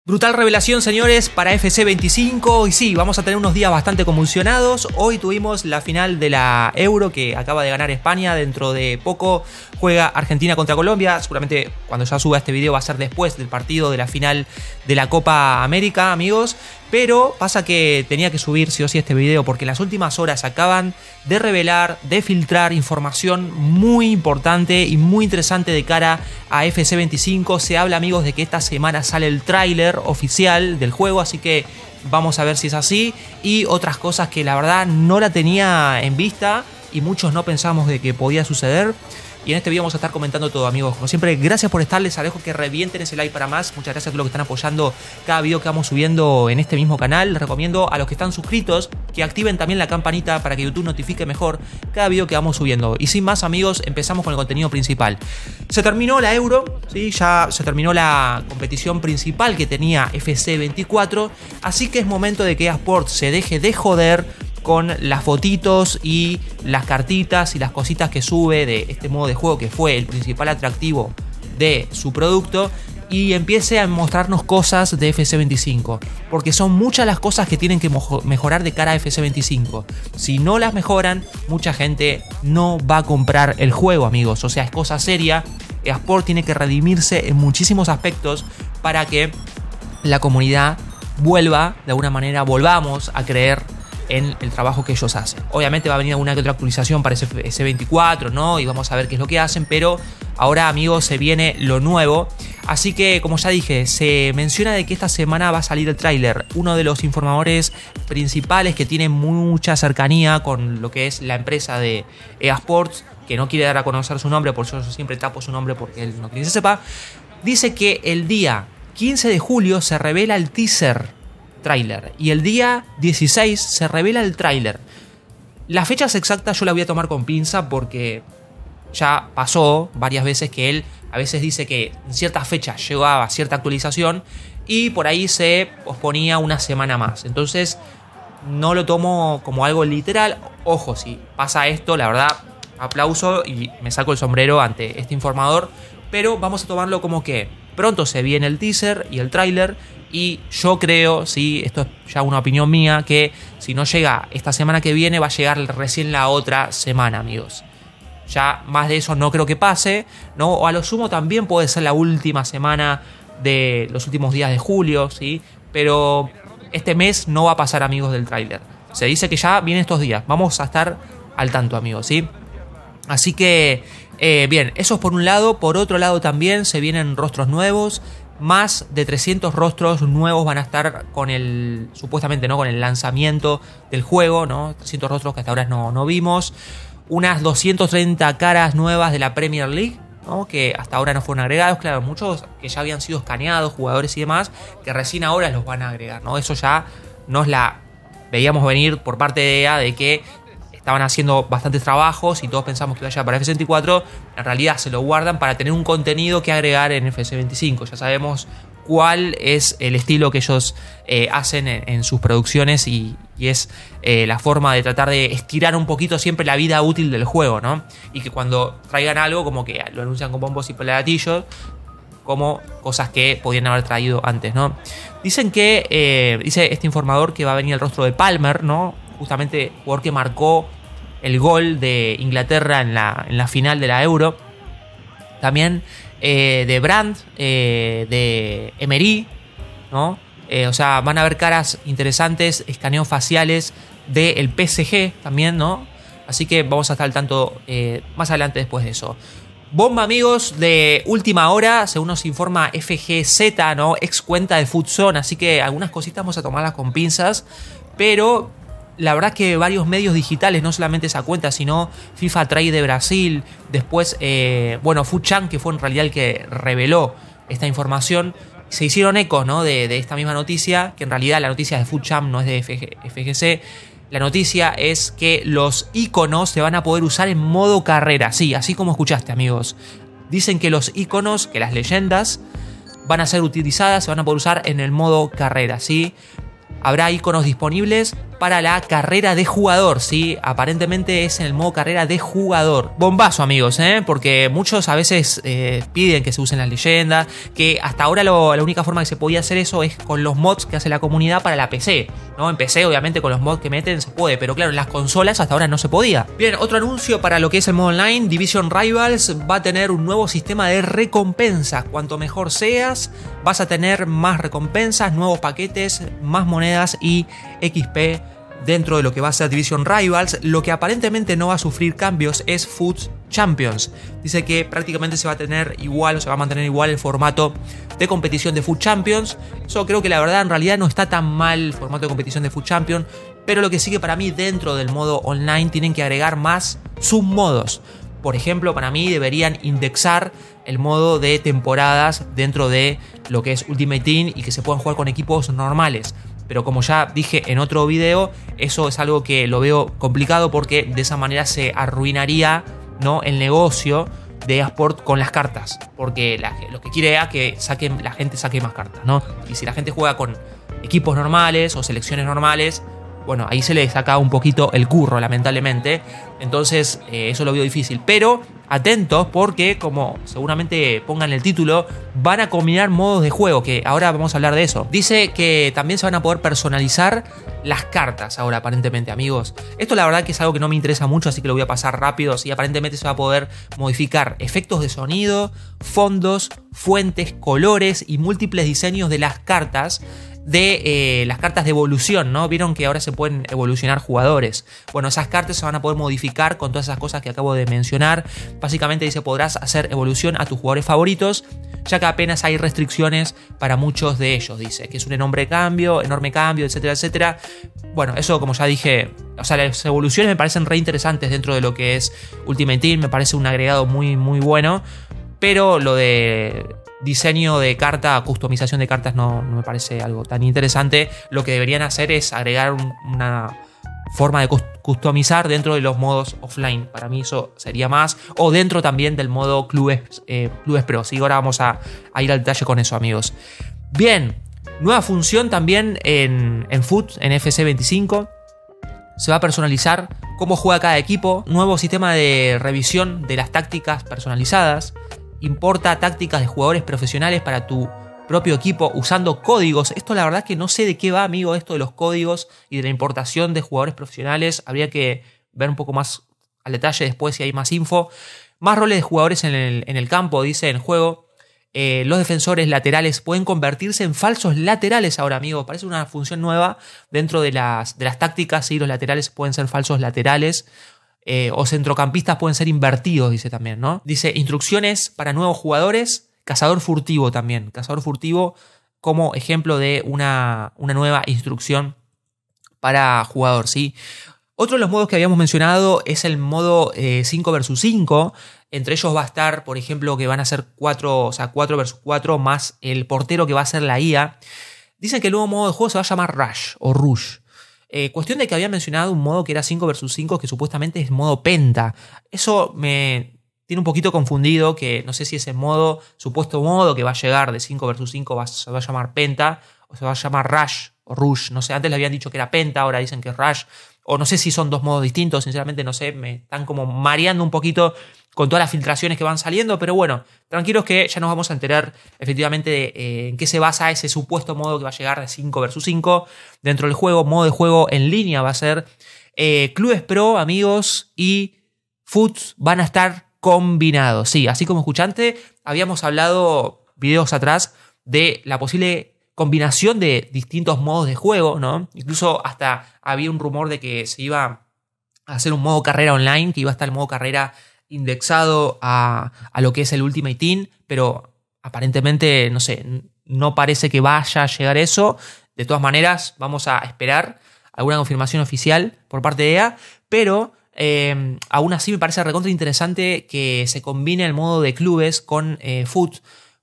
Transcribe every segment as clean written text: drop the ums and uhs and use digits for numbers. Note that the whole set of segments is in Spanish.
Brutal revelación, señores, para FC 25. Y sí, vamos a tener unos días bastante convulsionados. Hoy tuvimos la final de la Euro que acaba de ganar España. Dentro de poco juega Argentina contra Colombia. Seguramente cuando ya suba este video va a ser después del partido de la final de la Copa América, amigos. Pero pasa que tenía que subir sí o sí este video porque en las últimas horas acaban de revelar, de filtrar información muy importante y muy interesante de cara a FC 25. Se habla, amigos, de que esta semana sale el tráiler oficial del juego, así que vamos a ver si es así. Y otras cosas que la verdad no la tenía en vista y muchos no pensamos de que podía suceder. Y en este video vamos a estar comentando todo, amigos. Como siempre, gracias por estar. Les alejo que revienten ese like para más. Muchas gracias a todos los que están apoyando cada video que vamos subiendo en este mismo canal. Les recomiendo a los que están suscritos que activen también la campanita para que YouTube notifique mejor cada video que vamos subiendo. Y sin más, amigos, empezamos con el contenido principal. Se terminó la Euro, ¿sí? Ya se terminó la competición principal que tenía FC 24. Así que es momento de que EA Sports se deje de joder con las fotitos y las cartitas y las cositas que sube de este modo de juego que fue el principal atractivo de su producto y empiece a mostrarnos cosas de FC 25, porque son muchas las cosas que tienen que mejorar de cara a FC 25. Si no las mejoran, mucha gente no va a comprar el juego, amigos. O sea, es cosa seria. EA Sports tiene que redimirse en muchísimos aspectos para que la comunidad vuelva, de alguna manera volvamos a creer en el trabajo que ellos hacen. Obviamente va a venir alguna que otra actualización para ese 24, ¿no? Y vamos a ver qué es lo que hacen, pero ahora, amigos, se viene lo nuevo. Así que, como ya dije, se menciona de que esta semana va a salir el tráiler. Uno de los informadores principales que tiene mucha cercanía con lo que es la empresa de EA Sports, que no quiere dar a conocer su nombre, por eso yo siempre tapo su nombre porque él no quiere que se sepa, dice que el día 15 de julio se revela el teaser tráiler y el día 16 se revela el tráiler. Las fechas exactas yo las voy a tomar con pinza porque ya pasó varias veces que él a veces dice que en ciertas fechas llegaba cierta actualización y por ahí se posponía una semana más. Entonces no lo tomo como algo literal. Ojo, si pasa esto, la verdad, aplauso y me saco el sombrero ante este informador, pero vamos a tomarlo como que pronto se viene el teaser y el tráiler. Y yo creo, sí, esto es ya una opinión mía, que si no llega esta semana que viene va a llegar recién la otra semana, amigos. Ya más de eso no creo que pase, ¿no? O a lo sumo también puede ser la última semana de los últimos días de julio, ¿sí? Pero este mes no va a pasar, amigos, del tráiler. Se dice que ya vienen estos días. Vamos a estar al tanto, amigos, ¿sí? Así que, bien, eso es por un lado. Por otro lado también se vienen rostros nuevos. Más de 300 rostros nuevos van a estar con el, supuestamente, ¿no?, con el lanzamiento del juego, ¿no? 300 rostros que hasta ahora no vimos. Unas 230 caras nuevas de la Premier League, ¿no?, que hasta ahora no fueron agregados. Claro, muchos que ya habían sido escaneados, jugadores y demás, que recién ahora los van a agregar, ¿no? Eso ya nos la veíamos venir por parte de EA, de que estaban haciendo bastantes trabajos y todos pensamos que iba a llegar para FC 24. En realidad se lo guardan para tener un contenido que agregar en FC 25. Ya sabemos cuál es el estilo que ellos hacen en sus producciones y es la forma de tratar de estirar un poquito siempre la vida útil del juego, ¿no? Y que cuando traigan algo como que lo anuncian con bombos y platillos, como cosas que podían haber traído antes, ¿no? Dicen que, dice este informador, que va a venir el rostro de Palmer, ¿no? Justamente jugador que marcó el gol de Inglaterra en la final de la Euro. También de Brandt, de Emery, ¿no? O sea, van a haber caras interesantes, escaneos faciales del PSG también, ¿no? Así que vamos a estar al tanto más adelante después de eso. Bomba, amigos, de última hora, según nos informa FGZ, ¿no? Ex cuenta de Futzone, así que algunas cositas vamos a tomarlas con pinzas, pero la verdad que varios medios digitales, no solamente esa cuenta, sino FIFA Trade de Brasil, después, bueno, Futzone, que fue en realidad el que reveló esta información, se hicieron ecos, ¿no?, de esta misma noticia, que en realidad la noticia es de Futzone, no es de FGC. La noticia es que los iconos se van a poder usar en modo carrera, sí, así como escuchaste, amigos. Dicen que los iconos, que las leyendas, van a ser utilizadas, se van a poder usar en el modo carrera, ¿sí? habrá iconos disponibles para la carrera de jugador, ¿sí? Aparentemente es en el modo carrera de jugador. Bombazo, amigos, porque muchos a veces piden que se usen las leyendas, que hasta ahora la única forma que se podía hacer eso es con los mods que hace la comunidad para la PC, ¿no? En PC, obviamente, con los mods que meten se puede, pero claro, en las consolas hasta ahora no se podía. Bien, otro anuncio para lo que es el modo online, Division Rivals va a tener un nuevo sistema de recompensas. Cuanto mejor seas, vas a tener más recompensas, nuevos paquetes, más monedas y XP dentro de lo que va a ser Division Rivals. Lo que aparentemente no va a sufrir cambios es FUT Champions. Dice que prácticamente se va a tener igual, o se va a mantener igual el formato de competición de FUT Champions. Eso creo que la verdad en realidad no está tan mal el formato de competición de FUT Champions, pero lo que sigue para mí dentro del modo online tienen que agregar más submodos. Por ejemplo, para mí deberían indexar el modo de temporadas dentro de lo que es Ultimate Team y que se puedan jugar con equipos normales. Pero como ya dije en otro video, eso es algo que lo veo complicado porque de esa manera se arruinaría, ¿no?, el negocio de eSport con las cartas. Porque lo que quiere es que la gente saque más cartas, ¿no? Y si la gente juega con equipos normales o selecciones normales, bueno, ahí se le saca un poquito el curro, lamentablemente. Entonces, eso lo veo difícil. Pero atentos porque, como seguramente pongan el título, van a combinar modos de juego, que ahora vamos a hablar de eso. Dice que también se van a poder personalizar las cartas ahora, aparentemente, amigos. Esto la verdad que es algo que no me interesa mucho, así que lo voy a pasar rápido. Sí, aparentemente se va a poder modificar efectos de sonido, fondos, fuentes, colores y múltiples diseños de las cartas. De las cartas de evolución, ¿no? Vieron que ahora se pueden evolucionar jugadores. Bueno, esas cartas se van a poder modificar con todas esas cosas que acabo de mencionar. Básicamente dice, podrás hacer evolución a tus jugadores favoritos, ya que apenas hay restricciones para muchos de ellos. Dice que es un enorme cambio, etcétera, etcétera. Bueno, eso como ya dije, o sea, las evoluciones me parecen re interesantes dentro de lo que es Ultimate Team. Me parece un agregado muy, muy bueno. Pero lo de diseño de carta, customización de cartas no me parece algo tan interesante. Lo que deberían hacer es agregar una forma de customizar dentro de los modos offline. Para mí eso sería más. O dentro también del modo clubes pro. ¿Sí? Ahora vamos a ir al detalle con eso, amigos. Bien, nueva función también en FUT, en FC 25. Se va a personalizar cómo juega cada equipo. Nuevo sistema de revisión de las tácticas personalizadas. Importa tácticas de jugadores profesionales para tu propio equipo usando códigos. Esto la verdad que no sé de qué va, amigo, esto de los códigos y de la importación de jugadores profesionales. Habría que ver un poco más al detalle después si hay más info. Más roles de jugadores en el campo, dice en el juego. Los defensores laterales pueden convertirse en falsos laterales ahora, amigo. Parece una función nueva dentro de las tácticas. ¿Sí? Los laterales pueden ser falsos laterales. O centrocampistas pueden ser invertidos, dice también, ¿no? Dice instrucciones para nuevos jugadores. Cazador furtivo también. Cazador furtivo como ejemplo de una nueva instrucción para jugador, ¿sí? Otro de los modos que habíamos mencionado es el modo 5 vs 5. Entre ellos va a estar, por ejemplo, que van a ser 4 vs 4 más el portero que va a ser la IA. Dicen que el nuevo modo de juego se va a llamar Rush o Rush. Cuestión de que había mencionado un modo que era 5 vs 5 que supuestamente es modo penta. Eso me tiene un poquito confundido, que no sé si ese supuesto modo que va a llegar de 5 vs 5 se va a llamar penta o se va a llamar Rush o Rush. No sé, antes le habían dicho que era penta, ahora dicen que es Rush. O no sé si son dos modos distintos, sinceramente no sé, me están como mareando un poquito con todas las filtraciones que van saliendo, pero bueno, tranquilos que ya nos vamos a enterar efectivamente de en qué se basa ese supuesto modo que va a llegar de 5 vs 5 dentro del juego. Modo de juego en línea va a ser clubes pro, amigos, y FUT van a estar combinados. Sí, así como escuchante, habíamos hablado videos atrás de la posible combinación de distintos modos de juego, ¿no? Incluso hasta había un rumor de que se iba a hacer un modo carrera online, que iba a estar el modo carrera indexado a lo que es el Ultimate Team, pero aparentemente, no sé, no parece que vaya a llegar eso. De todas maneras, vamos a esperar alguna confirmación oficial por parte de EA, pero aún así me parece recontra interesante que se combine el modo de clubes con FUT,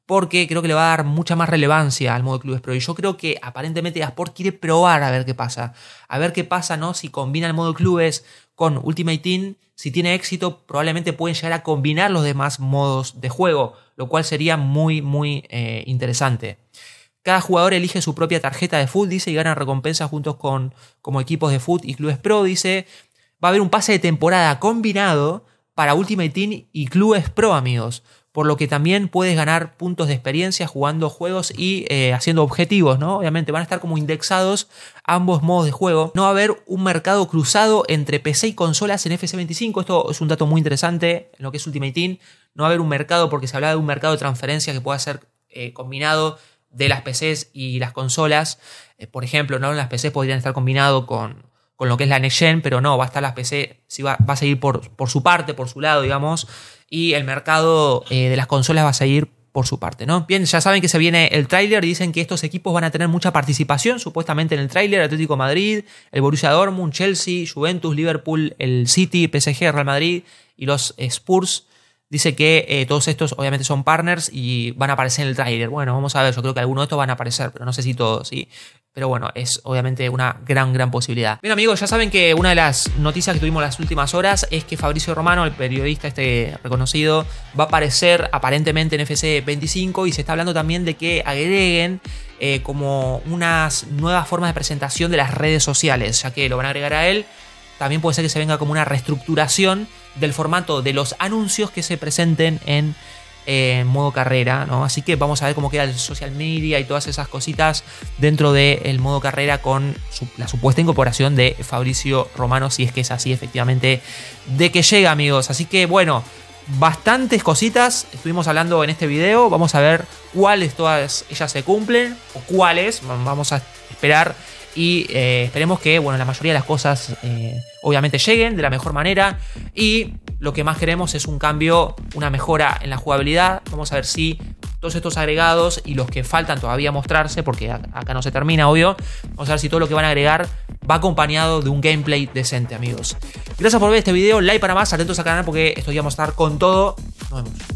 porque creo que le va a dar mucha más relevancia al modo de clubes pro. Y yo creo que aparentemente eSport quiere probar a ver qué pasa. A ver qué pasa, ¿no? Si combina el modo de clubes con Ultimate Team, si tiene éxito, probablemente pueden llegar a combinar los demás modos de juego, lo cual sería muy, muy interesante. Cada jugador elige su propia tarjeta de FUT, dice, y gana recompensas juntos como equipos de FUT y clubes pro, dice. Va a haber un pase de temporada combinado para Ultimate Team y clubes pro, amigos. Por lo que también puedes ganar puntos de experiencia jugando juegos y haciendo objetivos, ¿no? Obviamente van a estar como indexados ambos modos de juego. No va a haber un mercado cruzado entre PC y consolas en FC25. Esto es un dato muy interesante en lo que es Ultimate Team. No va a haber un mercado porque se habla de un mercado de transferencia que pueda ser combinado de las PCs y las consolas. Por ejemplo, ¿no? Las PCs podrían estar combinados con lo que es la Next Gen, pero no, va a estar las PC, sí va a seguir por su parte, por su lado, digamos, y el mercado de las consolas va a seguir por su parte, ¿no? Bien, ya saben que se viene el tráiler, dicen que estos equipos van a tener mucha participación, supuestamente en el tráiler: Atlético de Madrid, el Borussia Dortmund, Chelsea, Juventus, Liverpool, el City, PSG, Real Madrid y los Spurs. Dice que todos estos obviamente son partners y van a aparecer en el tráiler. Bueno, vamos a ver, yo creo que algunos de estos van a aparecer, pero no sé si todos, ¿sí? Pero bueno, es obviamente una gran posibilidad. Bien, amigos, ya saben que una de las noticias que tuvimos las últimas horas es que Fabrizio Romano, el periodista reconocido, va a aparecer aparentemente en FC25, y se está hablando también de que agreguen como unas nuevas formas de presentación de las redes sociales, ya que lo van a agregar a él. También puede ser que se venga como una reestructuración del formato de los anuncios que se presenten en modo carrera, ¿no? Así que vamos a ver cómo queda el social media y todas esas cositas dentro del modo carrera con la supuesta incorporación de Fabrizio Romano, si es que es así efectivamente de que llega, amigos. Así que bueno, bastantes cositas estuvimos hablando en este video. Vamos a ver cuáles todas ellas se cumplen o cuáles. Vamos a esperar. Y esperemos que bueno, la mayoría de las cosas obviamente lleguen de la mejor manera. Y lo que más queremos es un cambio, una mejora en la jugabilidad. Vamos a ver si todos estos agregados y los que faltan todavía mostrarse, porque acá no se termina, obvio. Vamos a ver si todo lo que van a agregar va acompañado de un gameplay decente, amigos. Gracias por ver este video. Like para más. Atentos al canal porque esto ya vamos a estar con todo. Nos vemos.